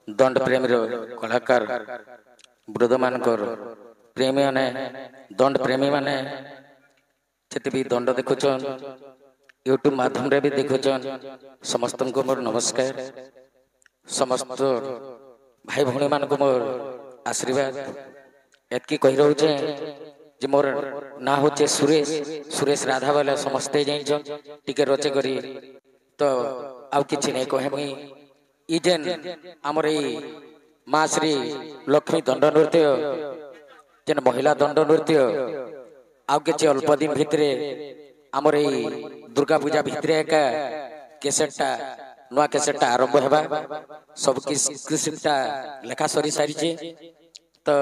दंड प्रेमी कलाकार वृद्ध मान प्रेमी मैंने दंड प्रेमी मैंने भी दंड देखुचन यूट्यूब माध्यम रे भी देखुचन समस्त को मोर नमस्कार समस्त भाई भौणी मान को मोर आशीर्वाद एतकी कही रोचे जे मोर ना होचे सुरेश सुरेश राधा वाला समस्ते जाइछन टिके रोचे करी तो आउ किछि नै कहे मुई इजेन हमर ई मां श्री लक्ष्मी दंड नृत्य जेन महिला दंड नृत्य आउ किछि अल्प दिन भितरे हमर ई दुर्गा पूजा भितरे एका केसेटटा नुआ केसेटटा आरंभ हेबा सब किसिमटा लेखा सरी सारी तो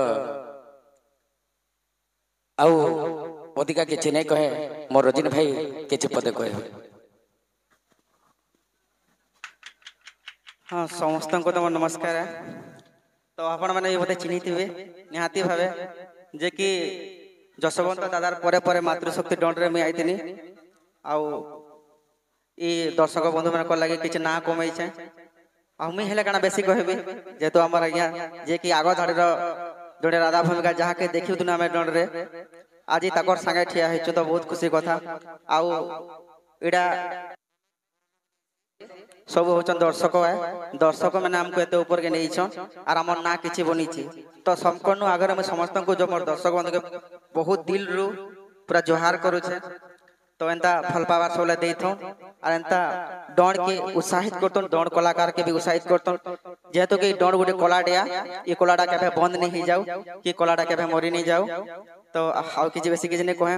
आउ अधिका किछि नै कहे मोर रजनी भाई किछि पदे कहे। हाँ समस्त को तो नमस्कार तो आपण मैंने ये बोधे चिन्ही थे निहाती भावे जे कि जशवंत दादार परे परे मातृशक्ति दंड रे मुई आइतिनी आउ ई दर्शक बंधु मन को लगे किछि ना कमाई छै आ मुई हेले काना बेसी कहबे जेतो हमर आज्ञा जे कि आगो धाड़ी रो जोड़े राधा भूमिका जहाँ के देखी तुना हमें दंड रे आज ताकर संगे ठिया हेछु तो बहुत खुशी कथा आउ इडा सब होचन दर्शक है दर्शक मैंने हमको एते ऊपर के नहीं छन आर हमर ना किछि बनी छी तो संपूर्ण आगर में समस्त को जो मोर दर्शक बंधु के बहुत दिल रु पूरा जोहार करू छे तो एंता फल पावर सोले देथो और एंता दौड़ के उत्साहित करतन दौड़ कलाकार के भी उत्साहित करतन जेहेतु कि दौड़ गोटे कलाडिया ये कलाडा केबे बंद नहीं जाऊ कि कलाडा केबे मरी नहीं जाऊ तो आउ किछि बेसी किछि नहीं कहे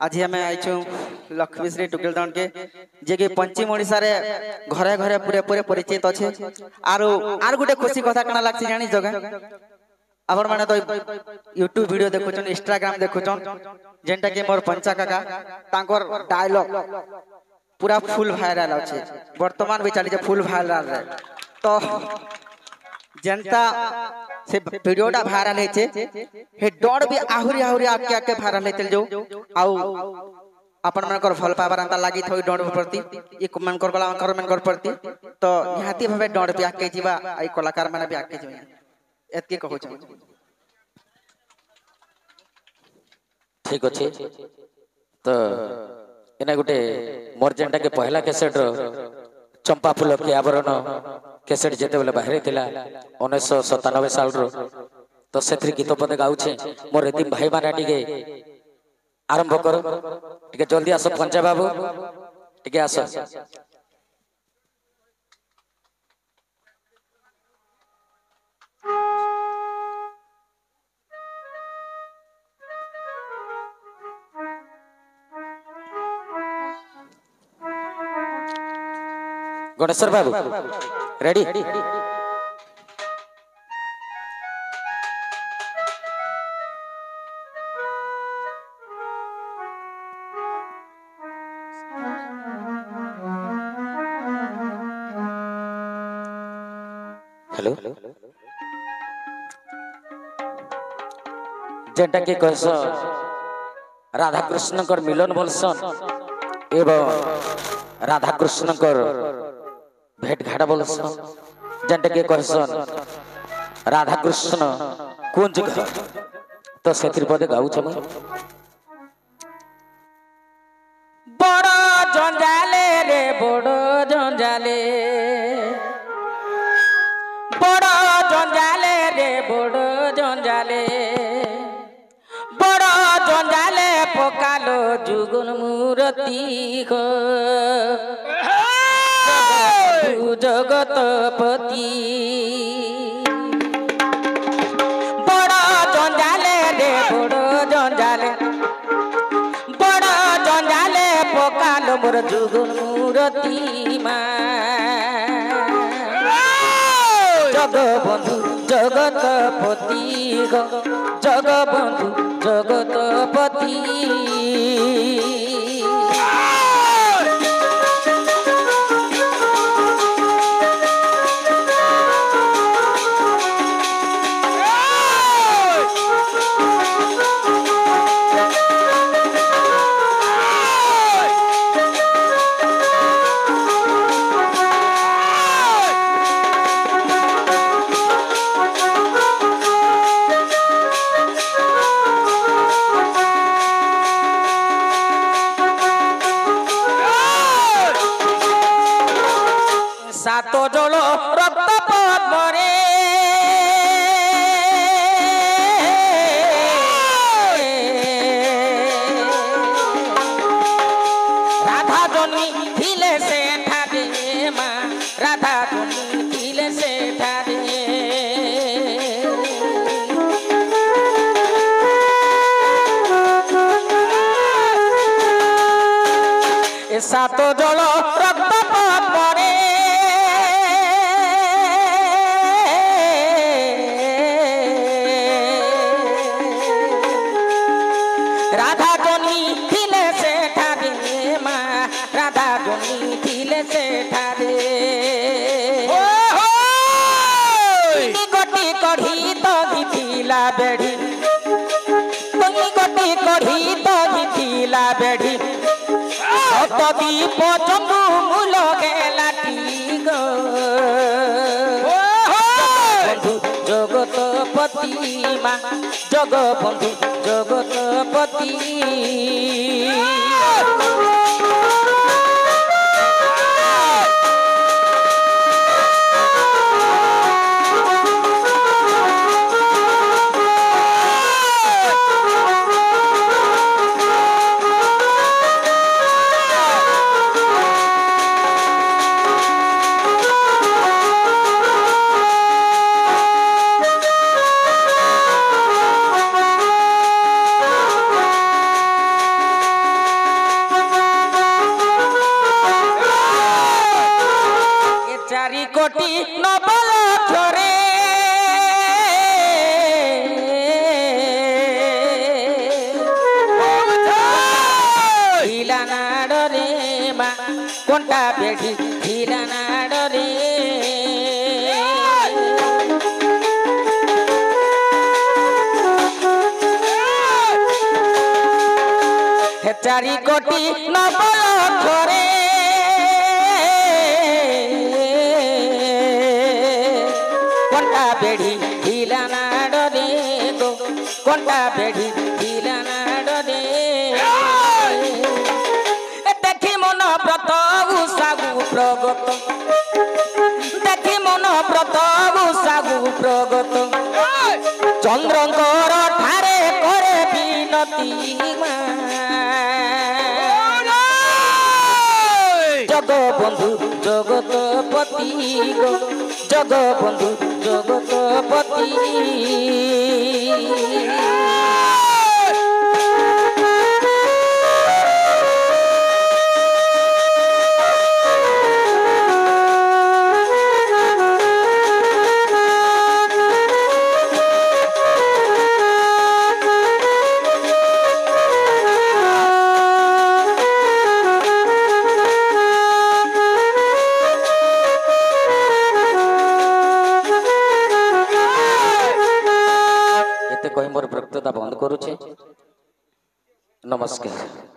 आज हमें आइछु लक्ष्मी श्री टुकेल दंड के जे कि पंचिम ओडिसा रे घरे घरे पूरे पूरे परिचित अच्छे आर गोटे खुशी कथा कना लागछि जानि जगह आपण माने तो यूट्यूब वीडियो देखुछन इंस्टाग्राम देखुछन जेंटा के मोर पंचा काका तांकर डायलॉग पूरा फुल वायरल अछि वर्तमान भी चली जे फुल वायरल रे तो जनता से वीडियोटा वायरल हेचे हे डर भी आहुरी आहुरी आके आके वायरल हेतल जो आउ अपन मनकर फल पावर अंता लागि थई डर प्रति ई कमेंट कर गला कमेंट कर प्रति तो निहाती भाबे डर भी आके जीवा आई कलाकार माने भी आके जीवा एतके कहू छ ठीक अछि तो एना गुटे मोर जेंटा के पहला कैसेट रो चंपा फूल के आवरण कैसेट जेते बेले बाहर थिला 1997 साल रो तो सेत्री गीत पद गाउछे मोर एति भाई माने टिके आरंभ करो टिके जल्दी आसो पंचा बाबू टिके आसो गणेश्वर बाबू रेडी हेलो जेंटा के कहस राधा कृष्ण कर मिलन बोलसन एवं राधा कृष्ण कर भेट घाट बोलसन जेंटा के कहसन राधा कृष्ण कुंज घर तो सेतिर पदे गाउ छ बड़ जंजाले रे बड़ जंजाले बड़ जंजाले रे बड़ जंजाले बड़ जंजाले पकालो जुगुन मूर्ति को जगतपति बड़ जंजाले रे बड़ जंजाले बड़ जंजाले पकालो मोर जुगुन मूर्ति मा जगबंधु जगतपति जगबंधु जगतपति জল রক্ত পরে রাধা জনি ଥିଲେ সেঠারে মা রাধা জনি ଥିଲେ সেঠারে গটি কঢ়ি তগি ଥିଲା বেড়ি গটি কঢ়ি তগি ଥିଲା বেড়ি সত দীপ চন্দু মূল গেলাটি গো বন্ধু জগতপতি মা জগবন্ধু জগতপতি চারি কোটি নবল ঝরে ঢিলা নাড়রে মা কোনটা বেড়ি ঢিলা নাড়রে চারি কোটি নবল ঝরে কোনটা বেড়ি ঢিলা নাড়রে গো কোনটা বেড়ি ঢিলা নাড়রে দেখি মন ব্রত উষাগু প্রগত দেখি মন ব্রত উষাগু প্রগত চন্দ্রঙ্কর ঠারে করে বিনতি মা জগবন্ধু জগতপতি গো জগবন্ধু জগতপতি कही मोर वक्तृता बंद करुचे नमस्कार।